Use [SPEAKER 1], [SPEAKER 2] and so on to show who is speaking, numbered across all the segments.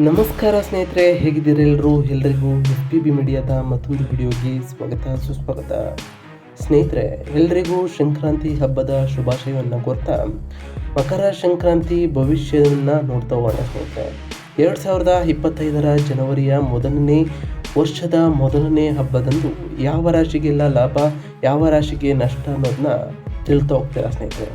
[SPEAKER 1] ನಮಸ್ಕಾರ ಸ್ನೇಹಿತರೆ, ಹೇಗಿದ್ದೀರಾ ಎಲ್ರಿಗೂ ಎಸ್ ಪಿ ಬಿ ಮೀಡಿಯಾದ ಮತ್ತೊಂದು ವಿಡಿಯೋಗೆ ಸುಸ್ವಾಗತ. ಸ್ನೇಹಿತರೆ, ಎಲ್ರಿಗೂ ಸಂಕ್ರಾಂತಿ ಹಬ್ಬದ ಶುಭಾಶಯವನ್ನು ಕೋರ್ತಾ ಮಕರ ಸಂಕ್ರಾಂತಿ ಭವಿಷ್ಯವನ್ನು ನೋಡ್ತಾ ಹೋಗೋಣ. ಸ್ನೇಹಿತರೆ, 2025 ಜನವರಿಯ ಮೊದಲನೇ ವರ್ಷದ ಮೊದಲನೇ ಹಬ್ಬದಂದು ಯಾವ ರಾಶಿಗೆಲ್ಲ ಲಾಭ, ಯಾವ ರಾಶಿಗೆ ನಷ್ಟ ಅನ್ನೋದನ್ನ ತಿಳ್ತಾ ಹೋಗ್ತೀರಾ. ಸ್ನೇಹಿತರೆ,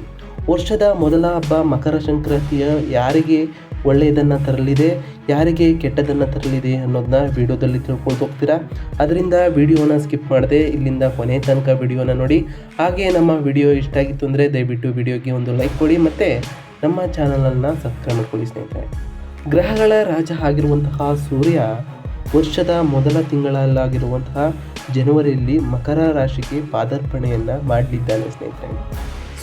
[SPEAKER 1] ವರ್ಷದ ಮೊದಲ ಹಬ್ಬ ಮಕರ ಸಂಕ್ರಾಂತಿಯ ಯಾರಿಗೆ ಒಳ್ಳೆಯದನ್ನು ತರಲಿದೆ, ಯಾರಿಗೆ ಕೆಟ್ಟದನ್ನು ತರಲಿದೆ ಅನ್ನೋದನ್ನ ವಿಡಿಯೋದಲ್ಲಿ ತಿಳ್ಕೊಂಡು ಹೋಗ್ತೀರಾ. ಅದರಿಂದ ವಿಡಿಯೋನ ಸ್ಕಿಪ್ ಮಾಡದೆ ಇಲ್ಲಿಂದ ಕೊನೆ ತನಕ ವಿಡಿಯೋನ ನೋಡಿ. ಹಾಗೆ ನಮ್ಮ ವಿಡಿಯೋ ಇಷ್ಟ ಆಗಿತ್ತು ಅಂದರೆ ದಯವಿಟ್ಟು ವಿಡಿಯೋಗೆ ಒಂದು ಲೈಕ್ ಕೊಡಿ ಮತ್ತು ನಮ್ಮ ಚಾನಲನ್ನು ಸಬ್ಸ್ಕ್ರೈಬ್ ಮಾಡ್ಕೊಳ್ಳಿ. ಸ್ನೇಹಿತರೆ, ಗ್ರಹಗಳ ರಾಜ ಆಗಿರುವಂತಹ ಸೂರ್ಯ ವರ್ಷದ ಮೊದಲ ತಿಂಗಳಲ್ಲಾಗಿರುವಂತಹ ಜನವರಿಯಲ್ಲಿ ಮಕರ ರಾಶಿಗೆ ಪಾದಾರ್ಪಣೆಯನ್ನು ಮಾಡಲಿದ್ದಾನೆ. ಸ್ನೇಹಿತರೆ,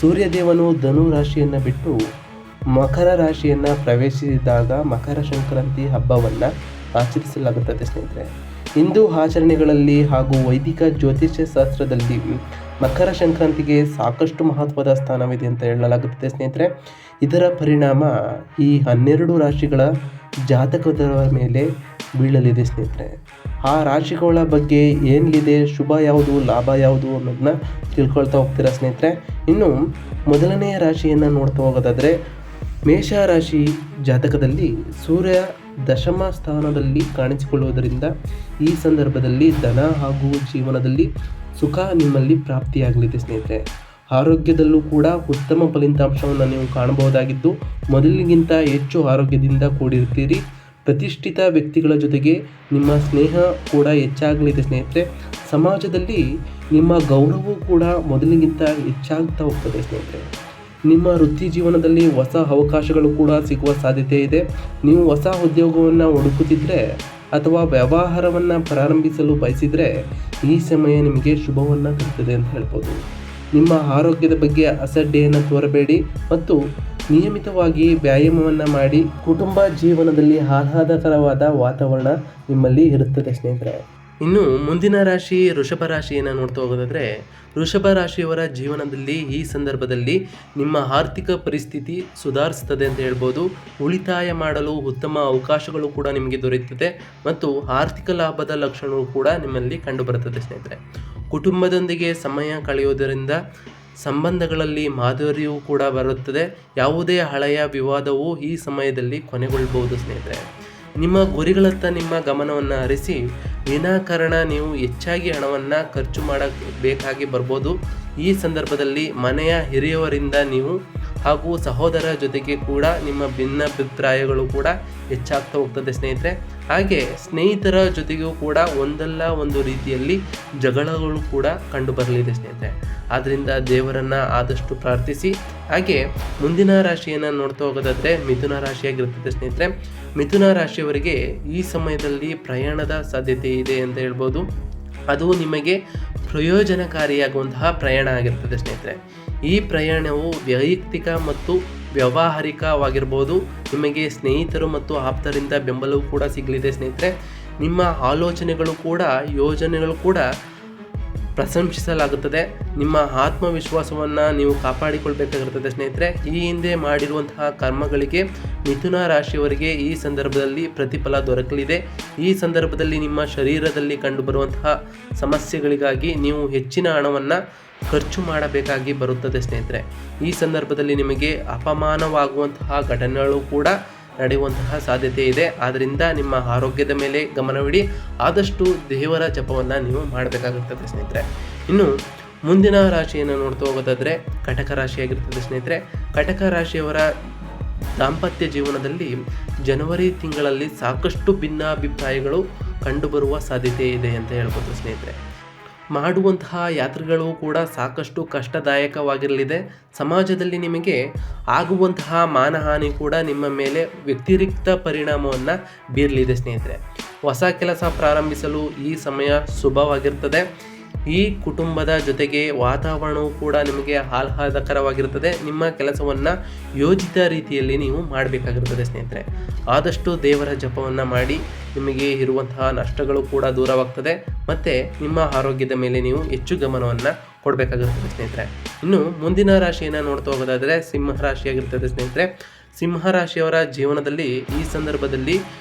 [SPEAKER 1] ಸೂರ್ಯದೇವನು ಧನು ರಾಶಿಯನ್ನು ಬಿಟ್ಟು ಮಕರ ರಾಶಿಯನ್ನು ಪ್ರವೇಶಿಸಿದಾಗ ಮಕರ ಸಂಕ್ರಾಂತಿ ಹಬ್ಬವನ್ನು ಆಚರಿಸಲಾಗುತ್ತದೆ. ಸ್ನೇಹಿತರೆ, ಹಿಂದೂ ಆಚರಣೆಗಳಲ್ಲಿ ಹಾಗೂ ವೈದಿಕ ಜ್ಯೋತಿಷ್ಯ ಶಾಸ್ತ್ರದಲ್ಲಿ ಮಕರ ಸಂಕ್ರಾಂತಿಗೆ ಸಾಕಷ್ಟು ಮಹತ್ವದ ಸ್ಥಾನವಿದೆ ಅಂತ ಹೇಳಲಾಗುತ್ತದೆ. ಸ್ನೇಹಿತರೆ, ಇದರ ಪರಿಣಾಮ ಈ 12 ರಾಶಿಗಳ ಜಾತಕದ ಮೇಲೆ ಬೀಳಲಿದೆ. ಸ್ನೇಹಿತರೆ, ಆ ರಾಶಿಗಳ ಬಗ್ಗೆ ಏನಿದೆ, ಶುಭ ಯಾವುದು, ಲಾಭ ಯಾವುದು ಅನ್ನೋದನ್ನ ತಿಳ್ಕೊಳ್ತಾ ಹೋಗ್ತೀರಾ. ಸ್ನೇಹಿತರೆ, ಇನ್ನು ಮೊದಲನೆಯ ರಾಶಿಯನ್ನು ನೋಡ್ತಾ ಹೋಗೋದಾದರೆ ಮೇಷ ರಾಶಿ ಜಾತಕದಲ್ಲಿ ಸೂರ್ಯ ದಶಮ ಸ್ಥಾನದಲ್ಲಿ ಕಾಣಿಸಿಕೊಳ್ಳುವುದರಿಂದ ಈ ಸಂದರ್ಭದಲ್ಲಿ ಧನ ಹಾಗೂ ಜೀವನದಲ್ಲಿ ಸುಖ ನಿಮ್ಮಲ್ಲಿ ಪ್ರಾಪ್ತಿಯಾಗಲಿದೆ. ಸ್ನೇಹಿತರೆ, ಆರೋಗ್ಯದಲ್ಲೂ ಕೂಡ ಉತ್ತಮ ಫಲಿತಾಂಶವನ್ನು ನೀವು ಕಾಣಬಹುದಾಗಿದ್ದು ಮೊದಲಿಗಿಂತ ಹೆಚ್ಚು ಆರೋಗ್ಯದಿಂದ ಕೂಡಿರ್ತೀರಿ. ಪ್ರತಿಷ್ಠಿತ ವ್ಯಕ್ತಿಗಳ ಜೊತೆಗೆ ನಿಮ್ಮ ಸ್ನೇಹ ಕೂಡ ಹೆಚ್ಚಾಗಲಿದೆ. ಸ್ನೇಹಿತರೆ, ಸಮಾಜದಲ್ಲಿ ನಿಮ್ಮ ಗೌರವವೂ ಕೂಡ ಮೊದಲಿಗಿಂತ ಹೆಚ್ಚಾಗ್ತಾ ಹೋಗ್ತದೆ. ಸ್ನೇಹಿತರೆ, ನಿಮ್ಮ ವೃತ್ತಿ ಜೀವನದಲ್ಲಿ ಹೊಸ ಅವಕಾಶಗಳು ಕೂಡ ಸಿಗುವ ಸಾಧ್ಯತೆ ಇದೆ. ನೀವು ಹೊಸ ಉದ್ಯೋಗವನ್ನು ಹುಡುಕುತ್ತಿದ್ದರೆ ಅಥವಾ ವ್ಯವಹಾರವನ್ನು ಪ್ರಾರಂಭಿಸಲು ಬಯಸಿದರೆ ಈ ಸಮಯ ನಿಮಗೆ ಶುಭವನ್ನು ತರುತ್ತದೆ ಅಂತ ಹೇಳ್ಬೋದು. ನಿಮ್ಮ ಆರೋಗ್ಯದ ಬಗ್ಗೆ ಅಸಡ್ಡೆಯನ್ನು ತೋರಬೇಡಿ ಮತ್ತು ನಿಯಮಿತವಾಗಿ ವ್ಯಾಯಾಮವನ್ನು ಮಾಡಿ ಕುಟುಂಬ ಜೀವನದಲ್ಲಿ ಆಹ್ಲಾದಕರವಾದ ವಾತಾವರಣ ನಿಮ್ಮಲ್ಲಿ ಇರುತ್ತದೆ. ಸ್ನೇಹಿತರೆ, ಇನ್ನು ಮುಂದಿನ ರಾಶಿ ವೃಷಭ ರಾಶಿಯನ್ನು ನೋಡ್ತಾ ಹೋಗೋದಾದರೆ ವೃಷಭ ರಾಶಿಯವರ ಜೀವನದಲ್ಲಿ ಈ ಸಂದರ್ಭದಲ್ಲಿ ನಿಮ್ಮ ಆರ್ಥಿಕ ಪರಿಸ್ಥಿತಿ ಸುಧಾರಿಸ್ತದೆ ಅಂತ ಹೇಳ್ಬೋದು. ಉಳಿತಾಯ ಮಾಡಲು ಉತ್ತಮ ಅವಕಾಶಗಳು ಕೂಡ ನಿಮಗೆ ದೊರೆಯುತ್ತದೆ ಮತ್ತು ಆರ್ಥಿಕ ಲಾಭದ ಲಕ್ಷಣಗಳು ಕೂಡ ನಿಮ್ಮಲ್ಲಿ ಕಂಡುಬರುತ್ತದೆ. ಸ್ನೇಹಿತರೆ, ಕುಟುಂಬದೊಂದಿಗೆ ಸಮಯ ಕಳೆಯೋದರಿಂದ ಸಂಬಂಧಗಳಲ್ಲಿ ಮಾಧುರ್ಯವೂ ಕೂಡ ಬರುತ್ತದೆ. ಯಾವುದೇ ಹಳೆಯ ವಿವಾದವು ಈ ಸಮಯದಲ್ಲಿ ಕೊನೆಗೊಳ್ಳಬಹುದು. ಸ್ನೇಹಿತರೆ, ನಿಮ್ಮ ಗುರಿಗಳತ್ತ ನಿಮ್ಮ ಗಮನವನ್ನು ಹರಿಸಿ ವಿನಾಕಾರಣ ನೀವು ಹೆಚ್ಚಾಗಿ ಹಣವನ್ನು ಖರ್ಚು ಮಾಡಬೇಕಾಗಿ ಬರ್ಬೋದು. ಈ ಸಂದರ್ಭದಲ್ಲಿ ಮನೆಯ ಹಿರಿಯವರಿಂದ ನೀವು ಹಾಗೂ ಸಹೋದರ ಜೊತೆಗೆ ಕೂಡ ನಿಮ್ಮ ಭಿನ್ನಾಭಿಪ್ರಾಯಗಳು ಕೂಡ ಹೆಚ್ಚಾಗ್ತಾ ಹೋಗ್ತದೆ. ಸ್ನೇಹಿತರೆ, ಹಾಗೆ ಸ್ನೇಹಿತರ ಜೊತೆಗೂ ಕೂಡ ಒಂದಲ್ಲ ಒಂದು ರೀತಿಯಲ್ಲಿ ಜಗಳಗಳು ಕೂಡ ಕಂಡು ಬರಲಿದೆ. ಸ್ನೇಹಿತರೆ, ಆದ್ದರಿಂದ ದೇವರನ್ನು ಆದಷ್ಟು ಪ್ರಾರ್ಥಿಸಿ. ಹಾಗೆ ಮುಂದಿನ ರಾಶಿಯನ್ನು ನೋಡ್ತಾ ಹೋಗೋದಾದರೆ ಮಿಥುನ ರಾಶಿಯಾಗಿರುತ್ತದೆ. ಸ್ನೇಹಿತರೆ, ಮಿಥುನ ರಾಶಿಯವರಿಗೆ ಈ ಸಮಯದಲ್ಲಿ ಪ್ರಯಾಣದ ಸಾಧ್ಯತೆ ಇದೆ ಅಂತ ಹೇಳ್ಬೋದು. ಅದು ನಿಮಗೆ ಪ್ರಯೋಜನಕಾರಿಯಾಗುವಂತಹ ಪ್ರಯಾಣ ಆಗಿರ್ತದೆ. ಸ್ನೇಹಿತರೆ, ಈ ಪ್ರಯಾಣವು ವೈಯಕ್ತಿಕ ಮತ್ತು ವ್ಯಾವಹಾರಿಕವಾಗಿರ್ಬೋದು. ನಿಮಗೆ ಸ್ನೇಹಿತರು ಮತ್ತು ಆಪ್ತರಿಂದ ಬೆಂಬಲವೂ ಕೂಡ ಸಿಗಲಿದೆ. ಸ್ನೇಹಿತರೆ, ನಿಮ್ಮ ಆಲೋಚನೆಗಳು ಕೂಡ ಯೋಜನೆಗಳು ಕೂಡ ಪ್ರಶಂಸಿಸಲಾಗುತ್ತದೆ. ನಿಮ್ಮ ಆತ್ಮವಿಶ್ವಾಸವನ್ನು ನೀವು ಕಾಪಾಡಿಕೊಳ್ಬೇಕಾಗಿರುತ್ತದೆ. ಸ್ನೇಹಿತರೆ, ಈ ಹಿಂದೆ ಮಾಡಿರುವಂತಹ ಕರ್ಮಗಳಿಗೆ ಮಿಥುನ ರಾಶಿಯವರಿಗೆ ಈ ಸಂದರ್ಭದಲ್ಲಿ ಪ್ರತಿಫಲ ದೊರಕಲಿದೆ. ಈ ಸಂದರ್ಭದಲ್ಲಿ ನಿಮ್ಮ ಶರೀರದಲ್ಲಿ ಕಂಡುಬರುವಂತಹ ಸಮಸ್ಯೆಗಳಿಗಾಗಿ ನೀವು ಹೆಚ್ಚಿನ ಹಣವನ್ನು ಖರ್ಚು ಮಾಡಬೇಕಾಗಿ ಬರುತ್ತದೆ. ಸ್ನೇಹಿತರೆ, ಈ ಸಂದರ್ಭದಲ್ಲಿ ನಿಮಗೆ ಅಪಮಾನವಾಗುವಂತಹ ಘಟನೆಗಳು ಕೂಡ ನಡೆಯುವಂತಹ ಸಾಧ್ಯತೆ ಇದೆ. ಆದ್ದರಿಂದ ನಿಮ್ಮ ಆರೋಗ್ಯದ ಮೇಲೆ ಗಮನವಿಡಿ. ಆದಷ್ಟು ದೇವರ ಜಪವನ್ನು ನೀವು ಮಾಡಬೇಕಾಗುತ್ತದೆ. ಸ್ನೇಹಿತರೆ, ಇನ್ನು ಮುಂದಿನ ರಾಶಿಯನ್ನು ನೋಡ್ತಾ ಹೋಗೋದಾದರೆ ಕಟಕ ರಾಶಿಯಾಗಿರ್ತದೆ. ಸ್ನೇಹಿತರೆ, ಕಟಕ ರಾಶಿಯವರ ದಾಂಪತ್ಯ ಜೀವನದಲ್ಲಿ ಜನವರಿ ತಿಂಗಳಲ್ಲಿ ಸಾಕಷ್ಟು ಭಿನ್ನಾಭಿಪ್ರಾಯಗಳು ಕಂಡುಬರುವ ಸಾಧ್ಯತೆ ಇದೆ ಅಂತ ಹೇಳ್ಬೋದು. ಸ್ನೇಹಿತರೆ, ಮಾಡುವಂತಹ ಯಾತ್ರೆಗಳು ಕೂಡ ಸಾಕಷ್ಟು ಕಷ್ಟದಾಯಕವಾಗಿರಲಿದೆ. ಸಮಾಜದಲ್ಲಿ ನಿಮಗೆ ಆಗುವಂತಹ ಮಾನಹಾನಿ ಕೂಡ ನಿಮ್ಮ ಮೇಲೆ ವ್ಯತಿರಿಕ್ತ ಪರಿಣಾಮವನ್ನು ಬೀರಲಿದೆ. ಸ್ನೇಹಿತರೆ, ಹೊಸ ಕೆಲಸ ಪ್ರಾರಂಭಿಸಲು ಈ ಸಮಯ ಶುಭವಾಗಿರ್ತದೆ. ಈ ಕುಟುಂಬದ ಜೊತೆಗೆ ವಾತಾವರಣವು ಕೂಡ ನಿಮಗೆ ಆಹ್ಲಾದಕರವಾಗಿರುತ್ತದೆ. ನಿಮ್ಮ ಕೆಲಸವನ್ನು ಯೋಜಿತ ರೀತಿಯಲ್ಲಿ ನೀವು ಮಾಡಬೇಕಾಗಿರುತ್ತದೆ. ಸ್ನೇಹಿತರೆ, ಆದಷ್ಟು ದೇವರ ಜಪವನ್ನು ಮಾಡಿ ನಿಮಗೆ ಇರುವಂತಹ ನಷ್ಟಗಳು ಕೂಡ ದೂರವಾಗ್ತದೆ ಮತ್ತು ನಿಮ್ಮ ಆರೋಗ್ಯದ ಮೇಲೆ ನೀವು ಹೆಚ್ಚು ಗಮನವನ್ನು ಕೊಡಬೇಕಾಗಿರುತ್ತದೆ. ಸ್ನೇಹಿತರೆ, ಇನ್ನು ಮುಂದಿನ ರಾಶಿಯನ್ನು ನೋಡ್ತಾ ಹೋಗೋದಾದರೆ ಸಿಂಹ ರಾಶಿಯಾಗಿರ್ತದೆ. ಸ್ನೇಹಿತರೆ, ಸಿಂಹ ರಾಶಿಯವರ ಜೀವನದಲ್ಲಿ ಈ ಸಂದರ್ಭದಲ್ಲಿ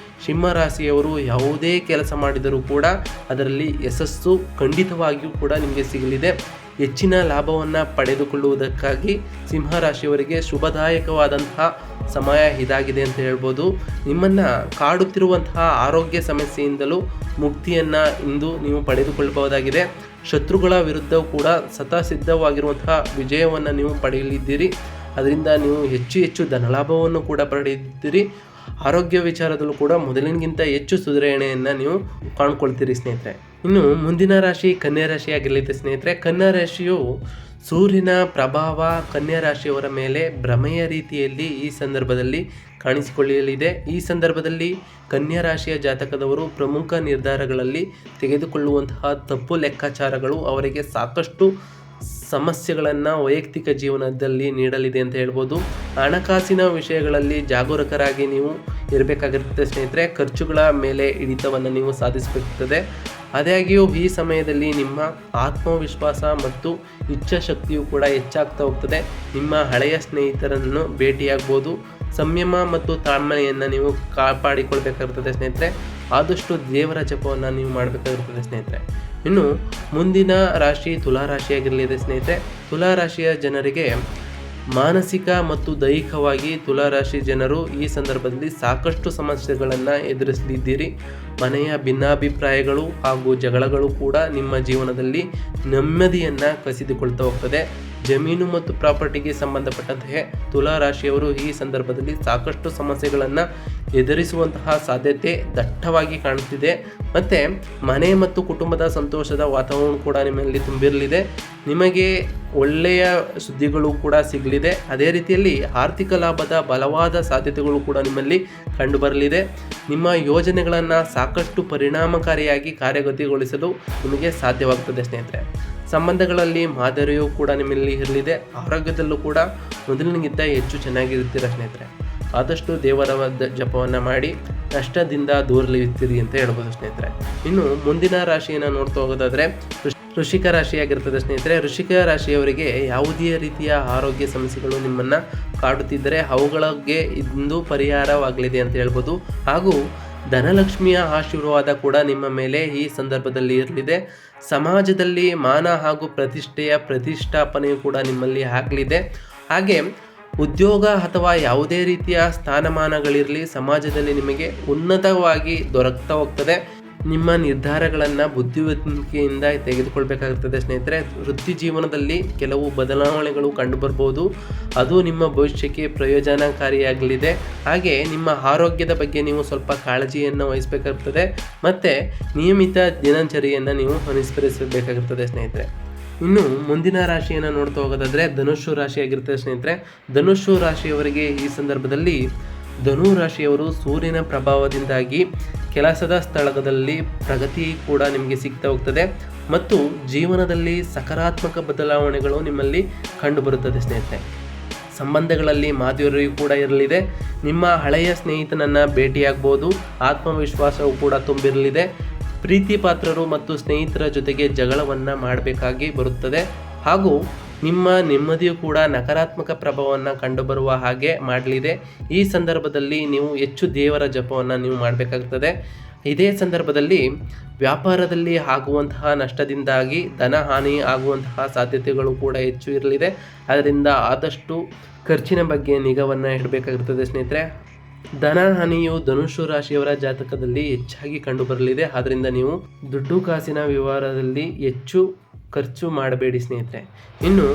[SPEAKER 1] ಸಿಂಹರಾಶಿಯವರು ಯಾವುದೇ ಕೆಲಸ ಮಾಡಿದರೂ ಕೂಡ ಅದರಲ್ಲಿ ಯಶಸ್ಸು ಖಂಡಿತವಾಗಿಯೂ ಕೂಡ ನಿಮಗೆ ಸಿಗಲಿದೆ. ಹೆಚ್ಚಿನ ಲಾಭವನ್ನು ಪಡೆದುಕೊಳ್ಳುವುದಕ್ಕಾಗಿ ಸಿಂಹರಾಶಿಯವರಿಗೆ ಶುಭದಾಯಕವಾದಂತಹ ಸಮಯ ಇದಾಗಿದೆ ಅಂತ ಹೇಳ್ಬೋದು. ನಿಮ್ಮನ್ನು ಕಾಡುತ್ತಿರುವಂತಹ ಆರೋಗ್ಯ ಸಮಸ್ಯೆಯಿಂದಲೂ ಮುಕ್ತಿಯನ್ನು ಇಂದು ನೀವು ಪಡೆದುಕೊಳ್ಳಬಹುದಾಗಿದೆ. ಶತ್ರುಗಳ ವಿರುದ್ಧ ಕೂಡ ಸಿದ್ಧವಾಗಿರುವಂತಹ ವಿಜಯವನ್ನು ನೀವು ಪಡೆಯಲಿದ್ದೀರಿ. ಅದರಿಂದ ನೀವು ಹೆಚ್ಚು ಧನಲಾಭವನ್ನು ಕೂಡ ಪಡೆದಿದ್ದೀರಿ. ಆರೋಗ್ಯ ವಿಚಾರದಲ್ಲೂ ಕೂಡ ಮೊದಲಿನಗಿಂತ ಹೆಚ್ಚು ಸುಧಾರಣೆಯನ್ನು ನೀವು ಕಾಣ್ಕೊಳ್ತೀರಿ ಸ್ನೇಹಿತರೆ. ಇನ್ನು ಮುಂದಿನ ರಾಶಿ ಕನ್ಯಾ ರಾಶಿಯಾಗಿರಲಿದೆ ಸ್ನೇಹಿತರೆ. ಕನ್ಯಾ ರಾಶಿಯು ಸೂರ್ಯನ ಪ್ರಭಾವ ಕನ್ಯಾ ರಾಶಿಯವರ ಮೇಲೆ ಭ್ರಮೆಯ ರೀತಿಯಲ್ಲಿ ಈ ಸಂದರ್ಭದಲ್ಲಿ ಕಾಣಿಸಿಕೊಳ್ಳಲಿದೆ. ಈ ಸಂದರ್ಭದಲ್ಲಿ ಕನ್ಯಾ ರಾಶಿಯ ಜಾತಕದವರು ಪ್ರಮುಖ ನಿರ್ಧಾರಗಳಲ್ಲಿ ತೆಗೆದುಕೊಳ್ಳುವಂತಹ ತಪ್ಪು ಲೆಕ್ಕಾಚಾರಗಳು ಅವರಿಗೆ ಸಾಕಷ್ಟು ಸಮಸ್ಯೆಗಳನ್ನು ವೈಯಕ್ತಿಕ ಜೀವನದಲ್ಲಿ ನೀಡಲಿದೆ ಅಂತ ಹೇಳ್ಬೋದು. ಹಣಕಾಸಿನ ವಿಷಯಗಳಲ್ಲಿ ಜಾಗರೂಕರಾಗಿ ನೀವು ಇರಬೇಕಾಗಿರುತ್ತೆ ಸ್ನೇಹಿತರೆ. ಖರ್ಚುಗಳ ಮೇಲೆ ಹಿಡಿತವನ್ನು ನೀವು ಸಾಧಿಸಬೇಕಾಗುತ್ತದೆ. ಆದಾಗ್ಯೂ ಈ ಸಮಯದಲ್ಲಿ ನಿಮ್ಮ ಆತ್ಮವಿಶ್ವಾಸ ಮತ್ತು ಇಚ್ಛಾಶಕ್ತಿಯು ಕೂಡ ಹೆಚ್ಚಾಗ್ತಾ ಹೋಗ್ತದೆ. ನಿಮ್ಮ ಹಳೆಯ ಸ್ನೇಹಿತರನ್ನು ಭೇಟಿಯಾಗ್ಬೋದು. ಸಂಯಮ ಮತ್ತು ತಾಳ್ಮೆಯನ್ನು ನೀವು ಕಾಪಾಡಿಕೊಳ್ಬೇಕಾಗಿರ್ತದೆ ಸ್ನೇಹಿತರೆ. ಆದಷ್ಟು ದೇವರ ಜಪವನ್ನು ನೀವು ಮಾಡಬೇಕಾಗಿರ್ತದೆ ಸ್ನೇಹಿತರೆ. ಇನ್ನು ಮುಂದಿನ ರಾಶಿ ತುಲಾರಾಶಿಯಾಗಿರಲಿದೆ ಸ್ನೇಹಿತರೆ. ತುಲಾರಾಶಿಯ ಜನರಿಗೆ ಮಾನಸಿಕ ಮತ್ತು ದೈಹಿಕವಾಗಿ ತುಲಾರಾಶಿ ಜನರು ಈ ಸಂದರ್ಭದಲ್ಲಿ ಸಾಕಷ್ಟು ಸಮಸ್ಯೆಗಳನ್ನು ಎದುರಿಸಲಿದ್ದೀರಿ. ಮನೆಯ ಭಿನ್ನಾಭಿಪ್ರಾಯಗಳು ಹಾಗೂ ಜಗಳಗಳು ಕೂಡ ನಿಮ್ಮ ಜೀವನದಲ್ಲಿ ನೆಮ್ಮದಿಯನ್ನು ಕಸಿದುಕೊಳ್ತಾ ಹೋಗ್ತದೆ. ಜಮೀನು ಮತ್ತು ಪ್ರಾಪರ್ಟಿಗೆ ಸಂಬಂಧಪಟ್ಟಂತೆ ತುಲಾರಾಶಿಯವರು ಈ ಸಂದರ್ಭದಲ್ಲಿ ಸಾಕಷ್ಟು ಸಮಸ್ಯೆಗಳನ್ನು ಎದುರಿಸುವಂತಹ ಸಾಧ್ಯತೆ ದಟ್ಟವಾಗಿ ಕಾಣುತ್ತಿದೆ. ಮತ್ತು ಮನೆ ಮತ್ತು ಕುಟುಂಬದ ಸಂತೋಷದ ವಾತಾವರಣ ಕೂಡ ನಿಮ್ಮಲ್ಲಿ ತುಂಬಿರಲಿದೆ. ನಿಮಗೆ ಒಳ್ಳೆಯ ಸುದ್ದಿಗಳು ಕೂಡ ಸಿಗಲಿದೆ. ಅದೇ ರೀತಿಯಲ್ಲಿ ಆರ್ಥಿಕ ಲಾಭದ ಬಲವಾದ ಸಾಧ್ಯತೆಗಳು ಕೂಡ ನಿಮ್ಮಲ್ಲಿ ಕಂಡುಬರಲಿದೆ. ನಿಮ್ಮ ಯೋಜನೆಗಳನ್ನು ಸಾಕಷ್ಟು ಪರಿಣಾಮಕಾರಿಯಾಗಿ ಕಾರ್ಯಗತಿಗೊಳಿಸಲು ನಿಮಗೆ ಸಾಧ್ಯವಾಗ್ತದೆ ಸ್ನೇಹಿತರೆ. ಸಂಬಂಧಗಳಲ್ಲಿ ಮಾದರಿಯೂ ಕೂಡ ನಿಮ್ಮಲ್ಲಿ ಇರಲಿದೆ. ಆರೋಗ್ಯದಲ್ಲೂ ಕೂಡ ಮೊದಲಿನಗಿಂತ ಹೆಚ್ಚು ಚೆನ್ನಾಗಿರ್ತೀರ ಸ್ನೇಹಿತರೆ. ಆದಷ್ಟು ದೇವರ ಜಪವನ್ನು ಮಾಡಿ ನಷ್ಟದಿಂದ ದೂರಲಿರ್ತೀರಿ ಅಂತ ಹೇಳ್ಬೋದು ಸ್ನೇಹಿತರೆ. ಇನ್ನು ಮುಂದಿನ ರಾಶಿಯನ್ನು ನೋಡ್ತಾ ಹೋಗೋದಾದರೆ ವೃಶ್ಚಿಕ ರಾಶಿಯಾಗಿರ್ತದೆ ಸ್ನೇಹಿತರೆ. ವೃಶ್ಚಿಕ ರಾಶಿಯವರಿಗೆ ಯಾವುದೇ ರೀತಿಯ ಆರೋಗ್ಯ ಸಮಸ್ಯೆಗಳು ನಿಮ್ಮನ್ನು ಕಾಡುತ್ತಿದ್ದರೆ ಅವುಗಳಿಗೆ ಇಂದು ಪರಿಹಾರವಾಗಲಿದೆ ಅಂತ ಹೇಳ್ಬೋದು. ಹಾಗೂ ಧನಲಕ್ಷ್ಮಿಯ ಆಶೀರ್ವಾದ ಕೂಡ ನಿಮ್ಮ ಮೇಲೆ ಈ ಸಂದರ್ಭದಲ್ಲಿ ಇರಲಿದೆ. ಸಮಾಜದಲ್ಲಿ ಮಾನ ಹಾಗೂ ಪ್ರತಿಷ್ಠಾಪನೆಯು ಕೂಡ ನಿಮ್ಮಲ್ಲಿ ಆಗಲಿದೆ. ಹಾಗೆ ಉದ್ಯೋಗ ಅಥವಾ ಯಾವುದೇ ರೀತಿಯ ಸ್ಥಾನಮಾನಗಳಿರಲಿ ಸಮಾಜದಲ್ಲಿ ನಿಮಗೆ ಉನ್ನತವಾಗಿ ದೊರಕ್ತಾ ಹೋಗ್ತದೆ. ನಿಮ್ಮ ನಿರ್ಧಾರಗಳನ್ನು ಬುದ್ಧಿವಂತಿಕೆಯಿಂದ ತೆಗೆದುಕೊಳ್ಬೇಕಾಗುತ್ತದೆ ಸ್ನೇಹಿತರೆ. ವೃತ್ತಿ ಜೀವನದಲ್ಲಿ ಕೆಲವು ಬದಲಾವಣೆಗಳು ಕಂಡುಬರ್ಬೋದು. ಅದು ನಿಮ್ಮ ಭವಿಷ್ಯಕ್ಕೆ ಪ್ರಯೋಜನಕಾರಿಯಾಗಲಿದೆ. ಹಾಗೆ ನಿಮ್ಮ ಆರೋಗ್ಯದ ಬಗ್ಗೆ ನೀವು ಸ್ವಲ್ಪ ಕಾಳಜಿಯನ್ನು ವಹಿಸಬೇಕಾಗುತ್ತದೆ ಮತ್ತು ನಿಯಮಿತ ದಿನಚರಿಯನ್ನು ನೀವು ಅನುಸರಿಸಬೇಕಾಗುತ್ತದೆ ಸ್ನೇಹಿತರೆ. ಇನ್ನು ಮುಂದಿನ ರಾಶಿಯನ್ನು ನೋಡ್ತಾ ಹೋಗೋದಾದರೆ ಧನುಸ್ಸು ರಾಶಿಯಾಗಿರ್ತದೆ ಸ್ನೇಹಿತರೆ. ಧನುಸ್ಸು ರಾಶಿಯವರಿಗೆ ಈ ಸಂದರ್ಭದಲ್ಲಿ ಧನು ರಾಶಿಯವರು ಸೂರ್ಯನ ಪ್ರಭಾವದಿಂದಾಗಿ ಕೆಲಸದ ಸ್ಥಳದಲ್ಲಿ ಪ್ರಗತಿ ಕೂಡ ನಿಮಗೆ ಸಿಗ್ತಾ ಹೋಗ್ತದೆ ಮತ್ತು ಜೀವನದಲ್ಲಿ ಸಕಾರಾತ್ಮಕ ಬದಲಾವಣೆಗಳು ನಿಮ್ಮಲ್ಲಿ ಕಂಡುಬರುತ್ತದೆ ಸ್ನೇಹಿತರೆ. ಸಂಬಂಧಗಳಲ್ಲಿ ಮಾಧುರ್ಯವು ಕೂಡ ಇರಲಿದೆ. ನಿಮ್ಮ ಹಳೆಯ ಸ್ನೇಹಿತನನ್ನು ಭೇಟಿಯಾಗ್ಬೋದು. ಆತ್ಮವಿಶ್ವಾಸವು ಕೂಡ ತುಂಬಿರಲಿದೆ. ಪ್ರೀತಿ ಪಾತ್ರರು ಮತ್ತು ಸ್ನೇಹಿತರ ಜೊತೆಗೆ ಜಗಳವನ್ನು ಮಾಡಬೇಕಾಗಿ ಬರುತ್ತದೆ. ಹಾಗೂ ನಿಮ್ಮ ನೆಮ್ಮದಿಯು ಕೂಡ ನಕಾರಾತ್ಮಕ ಪ್ರಭಾವವನ್ನು ಕಂಡುಬರುವ ಹಾಗೆ ಮಾಡಲಿದೆ. ಈ ಸಂದರ್ಭದಲ್ಲಿ ನೀವು ಹೆಚ್ಚು ದೇವರ ಜಪವನ್ನು ನೀವು ಮಾಡಬೇಕಾಗುತ್ತದೆ. ಇದೇ ಸಂದರ್ಭದಲ್ಲಿ ವ್ಯಾಪಾರದಲ್ಲಿ ಆಗುವಂತಹ ನಷ್ಟದಿಂದಾಗಿ ಧನ ಹಾನಿ ಆಗುವಂತಹ ಸಾಧ್ಯತೆಗಳು ಕೂಡ ಹೆಚ್ಚು ಇರಲಿದೆ. ಅದರಿಂದ ಆದಷ್ಟು ಖರ್ಚಿನ ಬಗ್ಗೆ ನಿಗಾವನ್ನು ಇಡಬೇಕಾಗುತ್ತದೆ ಸ್ನೇಹಿತರೆ. ಧನ ಹಾನಿಯು ಧನುಸ್ಸು ರಾಶಿಯವರ ಜಾತಕದಲ್ಲಿ ಹೆಚ್ಚಾಗಿ ಕಂಡುಬರಲಿದೆ. ಆದ್ದರಿಂದ ನೀವು ದುಡ್ಡು ಕಾಸಿನ ವ್ಯವಹಾರದಲ್ಲಿ ಹೆಚ್ಚು ಖರ್ಚು ಮಾಡಬೇಡಿ ಸ್ನೇಹಿತರೆ. ಇನ್ನು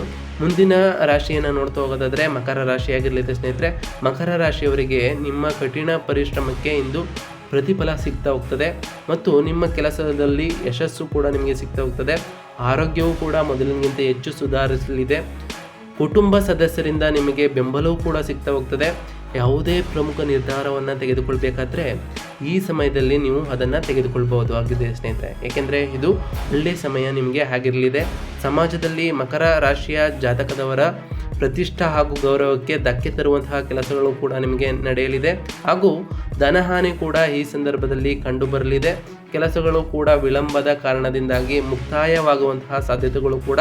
[SPEAKER 1] ಮುಂದಿನ ರಾಶಿಯನ್ನು ನೋಡ್ತಾ ಹೋಗೋದಾದರೆ ಮಕರ ರಾಶಿಯಾಗಿರಲಿದೆ ಸ್ನೇಹಿತರೆ. ಮಕರ ರಾಶಿಯವರಿಗೆ ನಿಮ್ಮ ಕಠಿಣ ಪರಿಶ್ರಮಕ್ಕೆ ಇಂದು ಪ್ರತಿಫಲ ಸಿಗ್ತಾ ಹೋಗ್ತದೆ ಮತ್ತು ನಿಮ್ಮ ಕೆಲಸದಲ್ಲಿ ಯಶಸ್ಸು ಕೂಡ ನಿಮಗೆ ಸಿಗ್ತಾ ಹೋಗ್ತದೆ. ಆರೋಗ್ಯವು ಕೂಡ ಮೊದಲಿನಗಿಂತ ಹೆಚ್ಚು ಸುಧಾರಿಸಲಿದೆ. ಕುಟುಂಬ ಸದಸ್ಯರಿಂದ ನಿಮಗೆ ಬೆಂಬಲವೂ ಕೂಡ ಸಿಗ್ತಾ ಹೋಗ್ತದೆ. ಯಾವುದೇ ಪ್ರಮುಖ ನಿರ್ಧಾರವನ್ನು ತೆಗೆದುಕೊಳ್ಬೇಕಾದ್ರೆ ಈ ಸಮಯದಲ್ಲಿ ನೀವು ಅದನ್ನು ತೆಗೆದುಕೊಳ್ಬಹುದು ಆಗಿದೆ ಸ್ನೇಹಿತರೆ. ಏಕೆಂದರೆ ಇದು ಒಳ್ಳೆಯ ಸಮಯ ನಿಮಗೆ ಆಗಿರಲಿದೆ. ಸಮಾಜದಲ್ಲಿ ಮಕರ ರಾಶಿಯ ಜಾತಕದವರ ಪ್ರತಿಷ್ಠೆ ಹಾಗೂ ಗೌರವಕ್ಕೆ ಧಕ್ಕೆ ತರುವಂತಹ ಕೆಲಸಗಳು ಕೂಡ ನಿಮಗೆ ನಡೆಯಲಿದೆ. ಹಾಗೂ ಧನಹಾನಿ ಕೂಡ ಈ ಸಂದರ್ಭದಲ್ಲಿ ಕಂಡುಬರಲಿದೆ. ಕೆಲಸಗಳು ಕೂಡ ವಿಳಂಬದ ಕಾರಣದಿಂದಾಗಿ ಮುಕ್ತಾಯವಾಗುವಂತಹ ಸಾಧ್ಯತೆಗಳು ಕೂಡ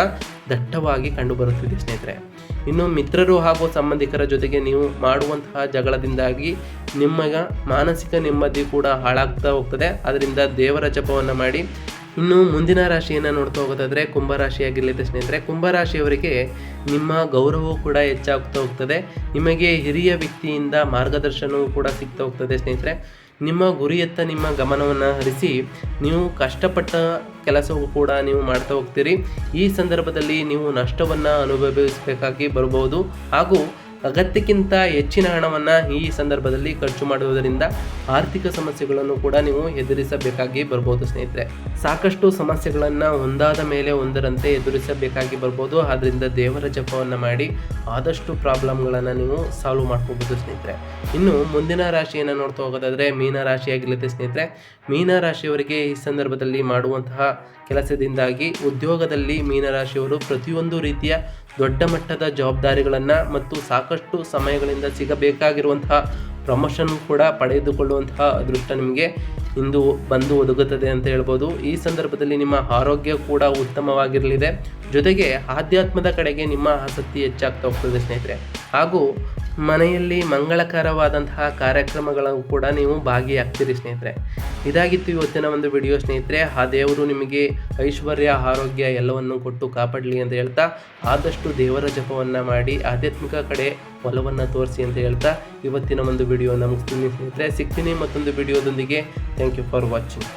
[SPEAKER 1] ದಟ್ಟವಾಗಿ ಕಂಡುಬರುತ್ತಿದೆ ಸ್ನೇಹಿತರೆ. ಇನ್ನು ಮಿತ್ರರು ಹಾಗೂ ಸಂಬಂಧಿಕರ ಜೊತೆಗೆ ನೀವು ಮಾಡುವಂತಹ ಜಗಳದಿಂದಾಗಿ ನಿಮಗೆ ಮಾನಸಿಕ ನೆಮ್ಮದಿ ಕೂಡ ಹಾಳಾಗ್ತಾ ಹೋಗ್ತದೆ. ಅದರಿಂದ ದೇವರ ಜಪವನ್ನು ಮಾಡಿ. ಇನ್ನು ಮುಂದಿನ ರಾಶಿಯನ್ನು ನೋಡ್ತಾ ಹೋಗೋದಾದರೆ ಕುಂಭರಾಶಿಯಾಗಿರಲಿದೆ ಸ್ನೇಹಿತರೆ. ಕುಂಭರಾಶಿಯವರಿಗೆ ನಿಮ್ಮ ಗೌರವವು ಕೂಡ ಹೆಚ್ಚಾಗ್ತಾ ಹೋಗ್ತದೆ. ನಿಮಗೆ ಹಿರಿಯ ವ್ಯಕ್ತಿಯಿಂದ ಮಾರ್ಗದರ್ಶನವೂ ಕೂಡ ಸಿಗ್ತಾ ಹೋಗ್ತದೆ ಸ್ನೇಹಿತರೆ. ನಿಮ್ಮ ಗುರಿಯತ್ತ ನಿಮ್ಮ ಗಮನವನ್ನು ಹರಿಸಿ ನೀವು ಕಷ್ಟಪಟ್ಟ ಕೆಲಸವೂ ಕೂಡ ನೀವು ಮಾಡ್ತಾ ಹೋಗ್ತೀರಿ. ಈ ಸಂದರ್ಭದಲ್ಲಿ ನೀವು ನಷ್ಟವನ್ನು ಅನುಭವಿಸಬೇಕಾಗಿ ಬರಬಹುದು ಹಾಗೂ ಅಗತ್ಯಕ್ಕಿಂತ ಹೆಚ್ಚಿನ ಹಣವನ್ನು ಈ ಸಂದರ್ಭದಲ್ಲಿ ಖರ್ಚು ಮಾಡುವುದರಿಂದ ಆರ್ಥಿಕ ಸಮಸ್ಯೆಗಳನ್ನು ಕೂಡ ನೀವು ಎದುರಿಸಬೇಕಾಗಿ ಬರ್ಬೋದು ಸ್ನೇಹಿತರೆ. ಸಾಕಷ್ಟು ಸಮಸ್ಯೆಗಳನ್ನು ಒಂದಾದ ಮೇಲೆ ಒಂದರಂತೆ ಎದುರಿಸಬೇಕಾಗಿ ಬರ್ಬೋದು. ಆದ್ದರಿಂದ ದೇವರ ಜಪವನ್ನು ಮಾಡಿ ಆದಷ್ಟು ಪ್ರಾಬ್ಲಮ್ಗಳನ್ನು ನೀವು ಸಾಲ್ವ್ ಮಾಡ್ಕೋಬೋದು ಸ್ನೇಹಿತರೆ. ಇನ್ನು ಮುಂದಿನ ರಾಶಿಯನ್ನು ನೋಡ್ತಾ ಹೋಗೋದಾದರೆ ಮೀನರಾಶಿಯಾಗಿರುತ್ತೆ ಸ್ನೇಹಿತರೆ. ಮೀನರಾಶಿಯವರಿಗೆ ಈ ಸಂದರ್ಭದಲ್ಲಿ ಮಾಡುವಂತಹ ಕೆಲಸದಿಂದಾಗಿ ಉದ್ಯೋಗದಲ್ಲಿ ಮೀನರಾಶಿಯವರು ಪ್ರತಿಯೊಂದು ರೀತಿಯ ದೊಡ್ಡ ಮಟ್ಟದ ಜವಾಬ್ದಾರಿಗಳನ್ನು ಮತ್ತು ಸಾಕಷ್ಟು ಸಮಯಗಳಿಂದ ಸಿಗಬೇಕಾಗಿರುವಂತಹ ಪ್ರಮೋಷನ್ ಕೂಡ ಪಡೆದುಕೊಳ್ಳುವಂತಹ ಅದೃಷ್ಟ ನಿಮಗೆ ಇಂದು ಬಂದು ಒದಗುತ್ತದೆ ಅಂತ ಹೇಳ್ಬೋದು. ಈ ಸಂದರ್ಭದಲ್ಲಿ ನಿಮ್ಮ ಆರೋಗ್ಯ ಕೂಡ ಉತ್ತಮವಾಗಿರಲಿದೆ. ಜೊತೆಗೆ ಆಧ್ಯಾತ್ಮದ ಕಡೆಗೆ ನಿಮ್ಮ ಆಸಕ್ತಿ ಹೆಚ್ಚಾಗ್ತಾ ಹೋಗ್ತದೆ ಸ್ನೇಹಿತರೆ. ಹಾಗೂ ಮನೆಯಲ್ಲಿ ಮಂಗಳಕರವಾದಂತಹ ಕಾರ್ಯಕ್ರಮಗಳು ಕೂಡ ನೀವು ಭಾಗಿಯಾಗ್ತೀರಿ ಸ್ನೇಹಿತರೆ. ಇದಾಗಿತ್ತು ಇವತ್ತಿನ ಒಂದು ವಿಡಿಯೋ ಸ್ನೇಹಿತರೆ. ಆ ದೇವರು ನಿಮಗೆ ಐಶ್ವರ್ಯ ಆರೋಗ್ಯ ಎಲ್ಲವನ್ನು ಕೊಟ್ಟು ಕಾಪಾಡಲಿ ಅಂತ ಹೇಳ್ತಾ ಆದಷ್ಟು ದೇವರ ಜಪವನ್ನು ಮಾಡಿ ಆಧ್ಯಾತ್ಮಿಕ ಕಡೆ ಒಲವನ್ನು ತೋರಿಸಿ ಅಂತ ಹೇಳ್ತಾ ಇವತ್ತಿನ ಒಂದು ವಿಡಿಯೋನ ಮುಗಿಸ್ತೀನಿ ಸ್ನೇಹಿತರೆ. ಸಿಗ್ತೀನಿ ಮತ್ತೊಂದು ವಿಡಿಯೋದೊಂದಿಗೆ. Thank you for watching.